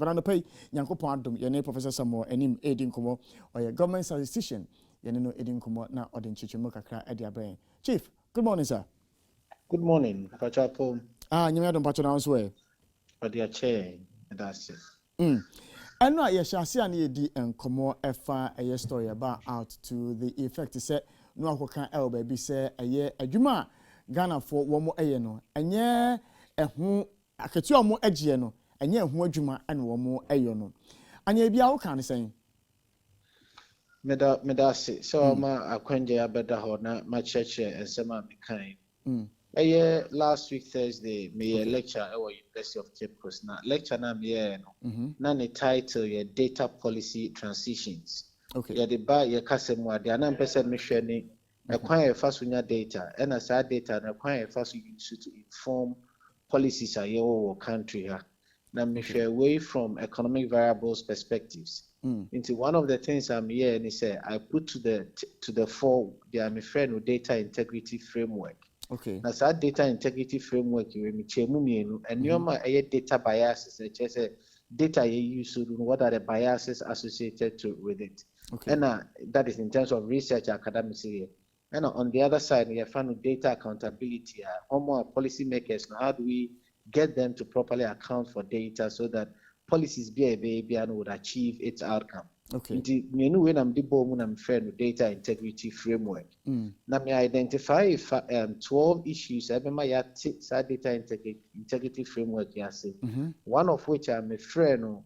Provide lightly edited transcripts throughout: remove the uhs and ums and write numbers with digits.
But on the pay, Yanko Pandum, your name Professor Samuel, and him aiding Kumo, or your government statistician, you know, aiding Kumo, now or the Chichimuka at their brain. Chief, good morning, sir. Good morning, Pachapo. You made on Patron's way. But your chair, that's it. And now, yes, I see an ED and Kumo F a story about out to the effect to say, no, who can baby say a year, a Juma, Ghana for 1 more a no, and yeah, a who a catch more edgiano, and yeah, who Juma and 1 more a no. And ye be our kind of saying. Medasi, so ma acquainted better horna, my church and some of the kind. A year last week Thursday, me a lecture at University of Cape Coast. Now lecture na me na the title your data policy transitions. Okay. Yeah, the buy your customer. The another person mission acquire first with your data, and as our data and acquire first use to inform policies of your country. Now me share away from economic variables perspectives. Into one of the things I'm here and say I put to the fore the friend with data integrity framework. Okay. Now that data integrity framework you me chemu and your data biases such as data you use to what are the biases associated with it. Okay. And that is in terms of research academics here. And on the other side we have found data accountability. More policy makers now, how do we get them to properly account for data so that policies be and would achieve its outcome. Okay. When I'm friend with data integrity framework. Now me identify 12 issues. I my data integrity framework. One of which I'm a friend of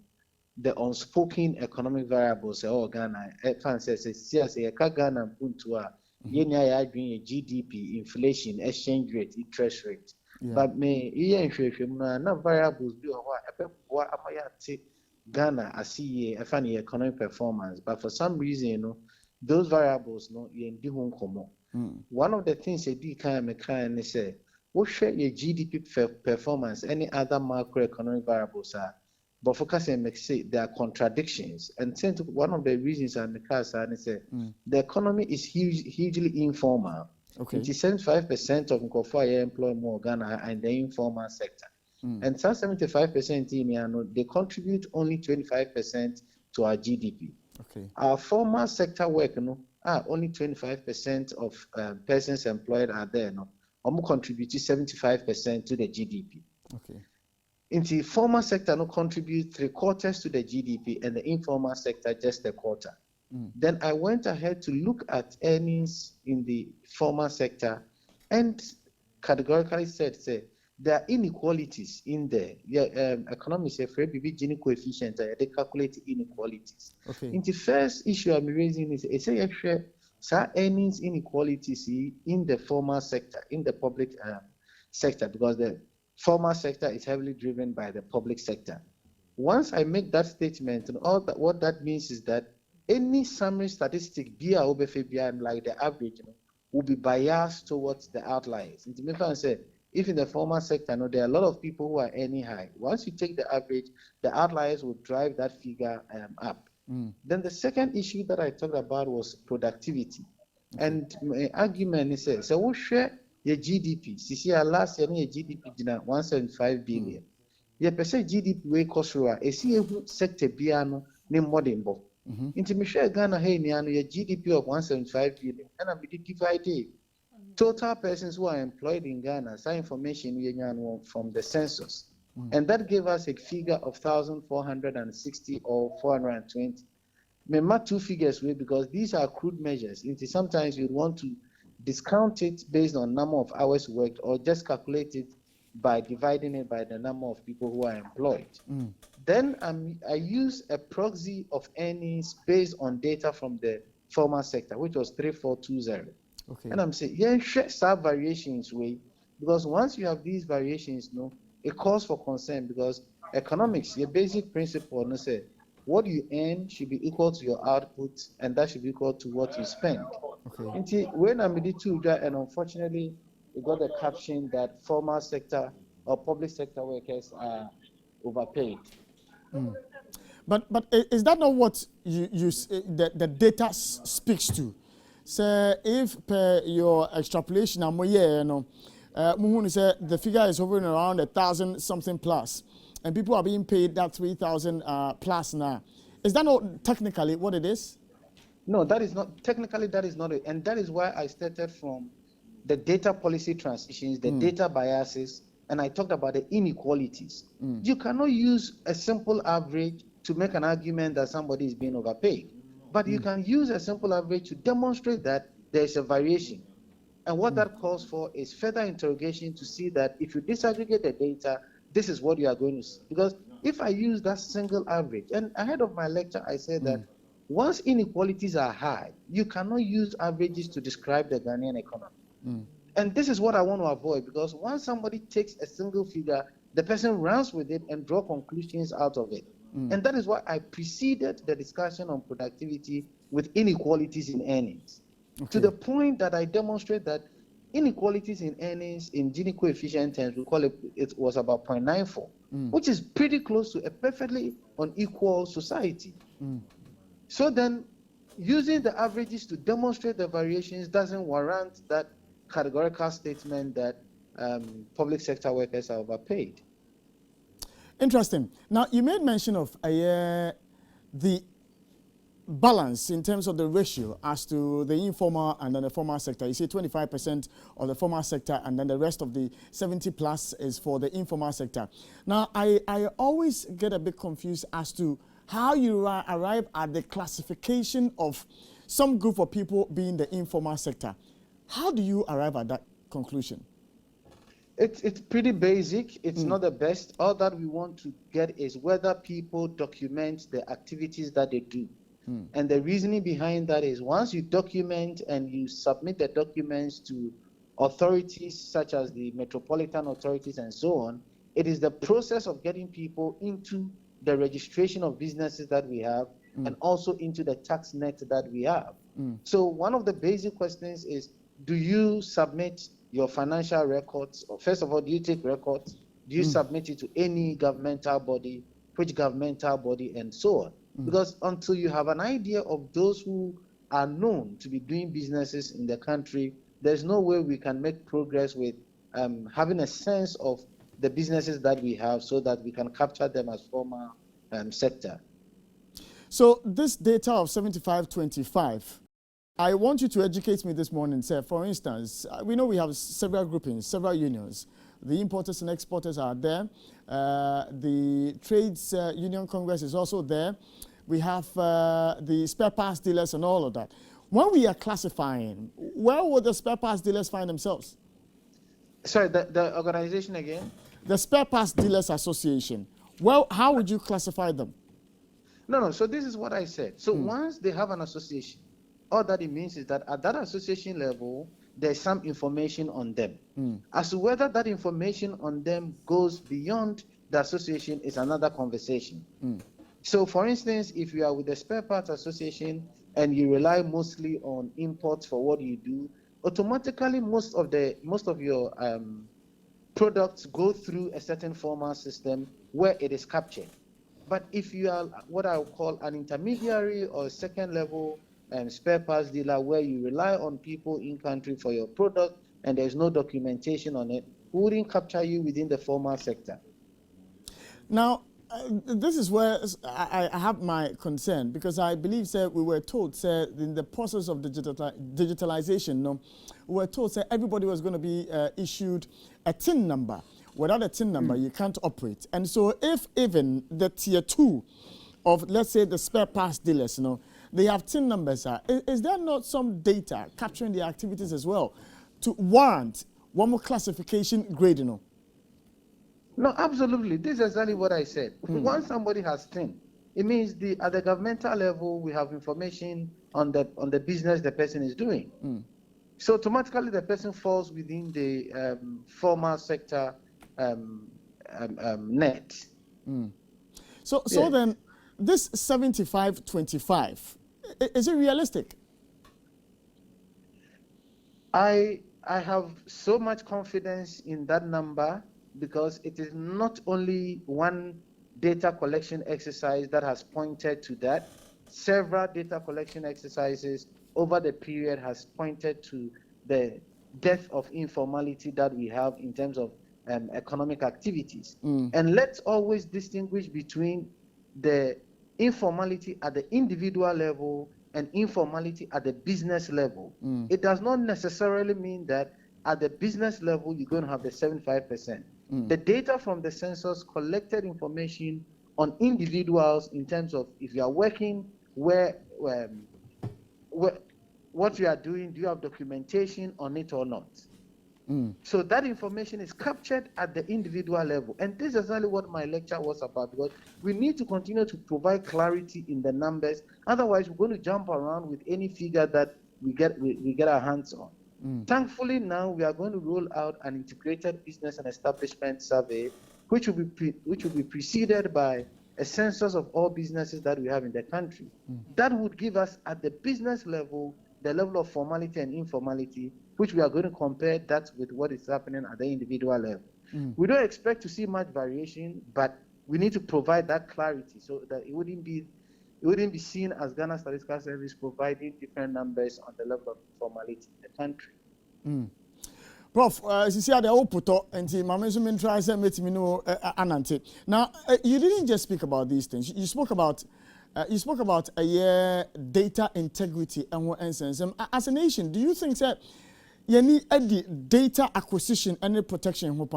the unspoken economic variables. Ghana. Says Ghana puntua. GDP, inflation, exchange rate, interest rate. But me, na variables be what Ghana, I see a funny economic performance, but for some reason, those variables one of the things they do kind of say, what share your GDP performance, any other macroeconomic variables are, but focusing make say there are contradictions. And since one of the reasons I'm say the economy is hugely informal. Okay. 75% of Nkofo employ more Ghana and the informal sector. And some 75% in they contribute only 25% to our GDP. Okay. Our formal sector work, only 25% of persons employed are there. Contribute 75% to the GDP. Okay. In the formal sector, contribute 3/4 to the GDP, and the informal sector just 1/4. Then I went ahead to look at earnings in the formal sector, and categorically said, there are inequalities in there. Economists say for every Gini coefficient, they calculate inequalities. Okay. In the first issue I'm raising is earnings inequalities in the formal sector, in the public sector, because the formal sector is heavily driven by the public sector. Once I make that statement, and what that means is that any summary statistic, like the average, will be biased towards the outliers. And to say, if in the formal sector, there are a lot of people who are earning high. Once you take the average, the outliers will drive that figure up. Then the second issue that I talked about was productivity. Okay. And my argument is, so we share your GDP. Last year, your GDP did 175 billion. Your percent GDP way cost roa. A sector biano name modern bo. Into Michelle Ghana, hey, your GDP of 175 billion, and I'm divided. Total persons who are employed in Ghana, some information from the census. And that gave us a figure of 1,460 or 420. Remember two figures because these are crude measures. Sometimes you want to discount it based on number of hours worked or just calculate it by dividing it by the number of people who are employed. Then I use a proxy of earnings based on data from the formal sector, which was 3,420. Okay. And I'm saying, share some variations because once you have these variations, it calls for concern because economics, your basic principle, what you earn should be equal to your output, and that should be equal to what you spend. Okay. When I'm with and unfortunately, we got a caption that formal sector or public sector workers are overpaid. But is that not what the data speaks to? So if per your extrapolation, the figure is hovering around 1,000 something plus. and people are being paid that 3,000 plus now. Is that not technically what it is? No, that is not, technically that is not it. And that is why I started from the data policy transitions, the data biases, and I talked about the inequalities. You cannot use a simple average to make an argument that somebody is being overpaid. But you can use a simple average to demonstrate that there is a variation. And what that calls for is further interrogation to see that if you disaggregate the data, this is what you are going to see. Because if I use that single average, and ahead of my lecture, I said that once inequalities are high, you cannot use averages to describe the Ghanaian economy. And this is what I want to avoid, because once somebody takes a single figure, the person runs with it and draw conclusions out of it. And that is why I preceded the discussion on productivity with inequalities in earnings. To the point that I demonstrate that inequalities in earnings in Gini coefficient terms, we call it was about 0.94, which is pretty close to a perfectly unequal society. So then, using the averages to demonstrate the variations doesn't warrant that categorical statement that public sector workers are overpaid. Interesting. Now, you made mention of the balance in terms of the ratio as to the informal and then the formal sector. You say 25% of the formal sector and then the rest of the 70 plus is for the informal sector. Now, I always get a bit confused as to how you arrive at the classification of some group of people being the informal sector. How do you arrive at that conclusion? It's pretty basic. It's not the best. All that we want to get is whether people document the activities that they do. And the reasoning behind that is once you document and you submit the documents to authorities such as the metropolitan authorities and so on, it is the process of getting people into the registration of businesses that we have and also into the tax net that we have. So one of the basic questions is, do you submit your financial records? Or first of all, do you take records? Do you submit it to any governmental body, which governmental body, and so on? Because until you have an idea of those who are known to be doing businesses in the country, there's no way we can make progress with having a sense of the businesses that we have so that we can capture them as formal sector. So this data of 75-25, I want you to educate me this morning, sir. For instance, we know we have several groupings, several unions. The importers and exporters are there. The Trades Union Congress is also there. We have the spare parts dealers and all of that. When we are classifying, where would the spare parts dealers find themselves? Sorry, the organization again? The Spare Parts Dealers Association. Well, how would you classify them? No. So this is what I said. So once they have an association, all that it means is that at that association level, there's some information on them. As to whether that information on them goes beyond the association is another conversation. So for instance, if you are with the Spare Parts Association and you rely mostly on imports for what you do, automatically most of your products go through a certain formal system where it is captured. But if you are what I would call an intermediary or second level spare parts dealer where you rely on people in country for your product and there's no documentation on it, we wouldn't capture you within the formal sector. Now, this is where I have my concern, because I believe, sir, we were told, sir, in the process of digitalization, no, we were told, sir, everybody was going to be issued a TIN number. Without a TIN number, you can't operate. And so if even the tier 2 of, let's say, the spare parts dealers, you know, they have TIN numbers, is there not some data capturing the activities as well to warrant one more classification grade, you know? No, absolutely. This is exactly what I said. Once somebody has TIN, it means at the governmental level, we have information on the business the person is doing. So automatically, the person falls within the formal sector net. So then, this 75-25, is it realistic? I have so much confidence in that number because it is not only one data collection exercise that has pointed to that. Several data collection exercises over the period has pointed to the depth of informality that we have in terms of economic activities. And let's always distinguish between the informality at the individual level and informality at the business level. It does not necessarily mean that at the business level you're going to have the 75%. The data from the census collected information on individuals in terms of if you are working, what you are doing, do you have documentation on it or not? So that information is captured at the individual level. And this is exactly what my lecture was about, because we need to continue to provide clarity in the numbers. Otherwise, we're going to jump around with any figure that we get our hands on. Thankfully, now we are going to roll out an integrated business and establishment survey, which will be preceded by a census of all businesses that we have in the country. That would give us at the business level the level of formality and informality, which we are going to compare that with what is happening at the individual level. We don't expect to see much variation, but we need to provide that clarity so that it wouldn't be seen as Ghana Statistical Service providing different numbers on the level of formality in the country. Prof, you see, the Oputo and the Mamma tries to make me know Anante. Now, you didn't just speak about these things. You spoke about a year data integrity and what essence. As a nation, do you think that you need data acquisition and protection?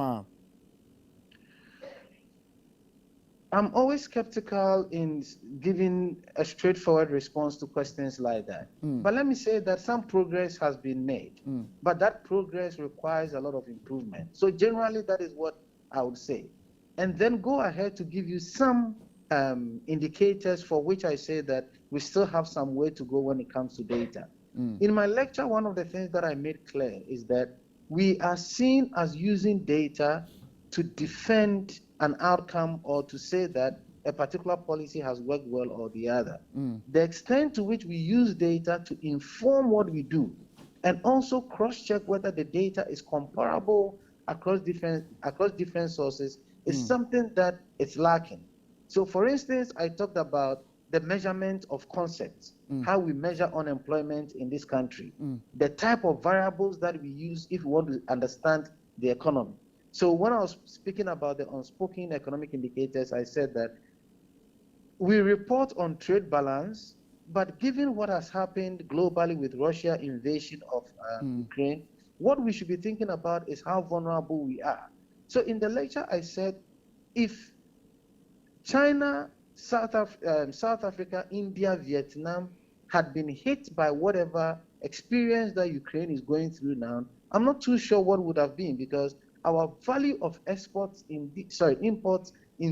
I'm always skeptical in giving a straightforward response to questions like that. But let me say that some progress has been made, but that progress requires a lot of improvement. So generally, that is what I would say. And then go ahead to give you some indicators for which I say that we still have some way to go when it comes to data. In my lecture, one of the things that I made clear is that we are seen as using data to defend an outcome or to say that a particular policy has worked well or the other. The extent to which we use data to inform what we do and also cross-check whether the data is comparable across different sources is something that is lacking. So for instance, I talked about the measurement of concepts, how we measure unemployment in this country, the type of variables that we use if we want to understand the economy. So when I was speaking about the unspoken economic indicators, I said that we report on trade balance, but given what has happened globally with Russia invasion of Ukraine, what we should be thinking about is how vulnerable we are. So in the lecture, I said, if China, South Africa, India, Vietnam had been hit by whatever experience that Ukraine is going through now, I'm not too sure what would have been, because our value of imports in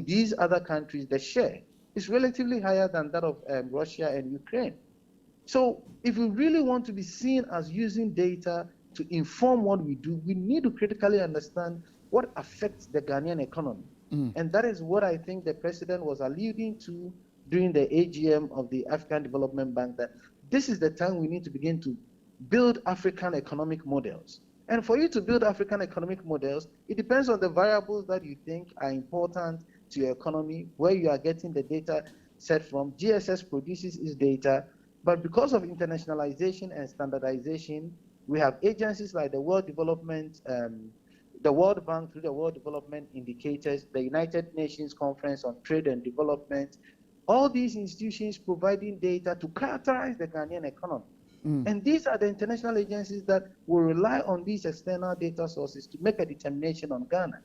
these other countries, the share is relatively higher than that of Russia and Ukraine. So if we really want to be seen as using data to inform what we do, we need to critically understand what affects the Ghanaian economy. And that is what I think the president was alluding to during the AGM of the African Development Bank, that this is the time we need to begin to build African economic models. And for you to build African economic models, it depends on the variables that you think are important to your economy, where you are getting the data set from. GSS produces its data, but because of internationalization and standardization, we have agencies like the World Development, the World Bank through the World Development Indicators, the United Nations Conference on Trade and Development, all these institutions providing data to characterize the Ghanaian economy. And these are the international agencies that will rely on these external data sources to make a determination on Ghana.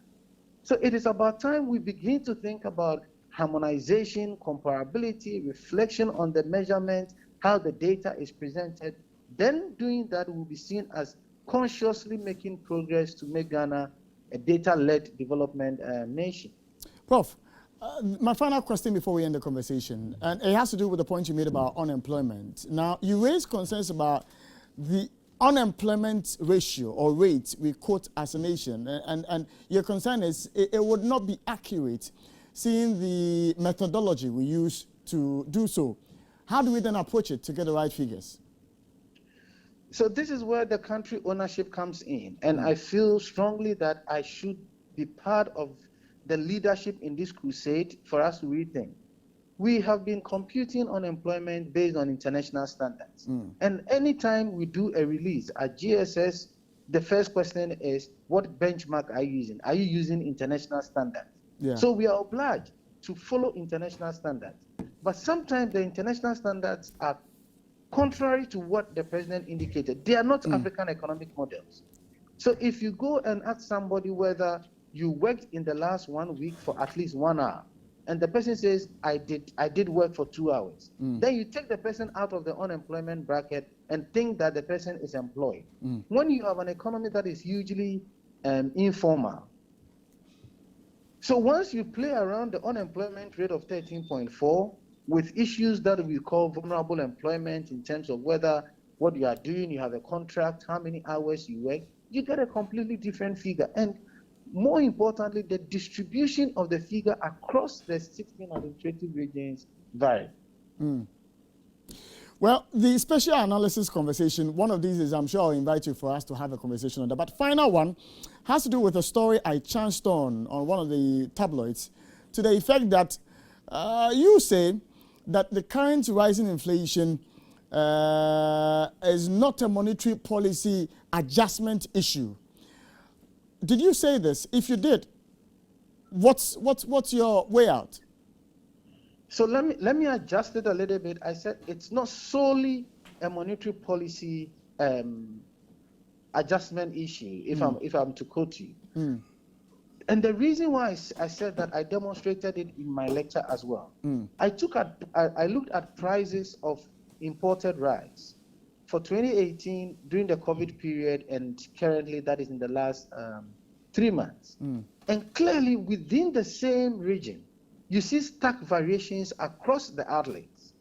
So it is about time we begin to think about harmonization, comparability, reflection on the measurement, how the data is presented. Then doing that will be seen as consciously making progress to make Ghana a data-led development nation. Prof, my final question before we end the conversation, and it has to do with the point you made about unemployment. Now, you raised concerns about the unemployment ratio or rate we quote as a nation, and your concern is it would not be accurate seeing the methodology we use to do so. How do we then approach it to get the right figures? So this is where the country ownership comes in, and I feel strongly that I should be part of the leadership in this crusade for us to rethink. We have been computing unemployment based on international standards. And anytime we do a release at GSS, the first question is, what benchmark are you using? Are you using international standards? Yeah. So we are obliged to follow international standards. But sometimes the international standards are contrary to what the president indicated. They are not African economic models. So if you go and ask somebody whether you worked in the last 1 week for at least 1 hour, and the person says, I did work for 2 hours, then you take the person out of the unemployment bracket and think that the person is employed. When you have an economy that is hugely informal. So once you play around the unemployment rate of 13.4 with issues that we call vulnerable employment in terms of whether what you are doing, you have a contract, how many hours you work, you get a completely different figure. And more importantly, the distribution of the figure across the 16 administrative regions vary. Well, the special analysis conversation, one of these is, I'm sure I'll invite you for us to have a conversation on that. But final one has to do with a story I chanced on one of the tabloids to the effect that you say that the current rising inflation is not a monetary policy adjustment issue. Did you say this? If you did, what's your way out? So let me adjust it a little bit. I said it's not solely a monetary policy adjustment issue, if I'm to quote you. And the reason why I said that, I demonstrated it in my lecture as well. I looked at prices of imported rice for 2018 during the COVID period, and currently that is in the last 3 months. And clearly within the same region, you see stark variations across the outlets.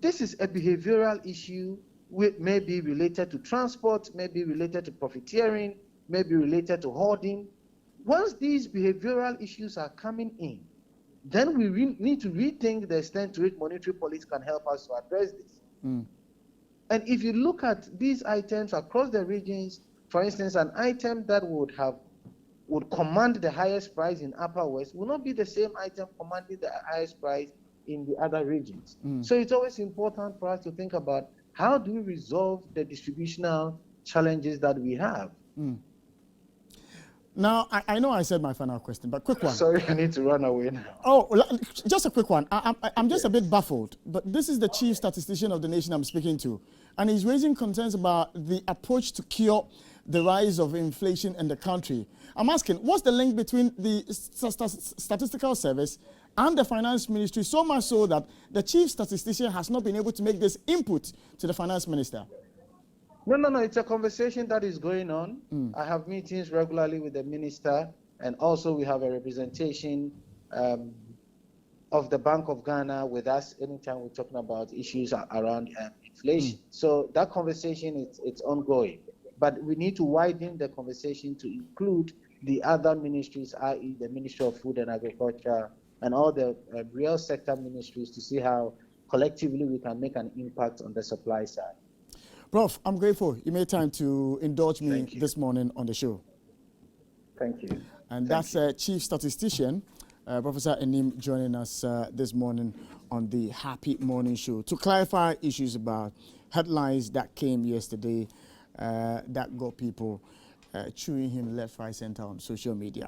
This is a behavioral issue, which may be related to transport, may be related to profiteering, may be related to hoarding. Once these behavioral issues are coming in, then we need to rethink the extent to which monetary policy can help us to address this. And if you look at these items across the regions, for instance, an item that would command the highest price in Upper West will not be the same item commanding the highest price in the other regions. So it's always important for us to think about, how do we resolve the distributional challenges that we have? Now, I know I said my final question, but quick one. Sorry, I need to run away now. Oh, just a quick one. I'm just a bit baffled, but this is the chief statistician of the nation I'm speaking to, and he's raising concerns about the approach to cure the rise of inflation in the country. I'm asking, what's the link between the statistical service and the finance ministry, so much so that the chief statistician has not been able to make this input to the finance minister? No. It's a conversation that is going on. I have meetings regularly with the minister, and also we have a representation of the Bank of Ghana with us anytime we're talking about issues around inflation. So that conversation, it's ongoing. But we need to widen the conversation to include the other ministries, i.e. the Ministry of Food and Agriculture, and all the real sector ministries, to see how collectively we can make an impact on the supply side. Prof, I'm grateful you made time to indulge me this morning on the show. Thank you. And that's Chief Statistician, Professor Enim, joining us this morning on the Happy Morning Show to clarify issues about headlines that came yesterday that got people chewing him left, right, center on social media.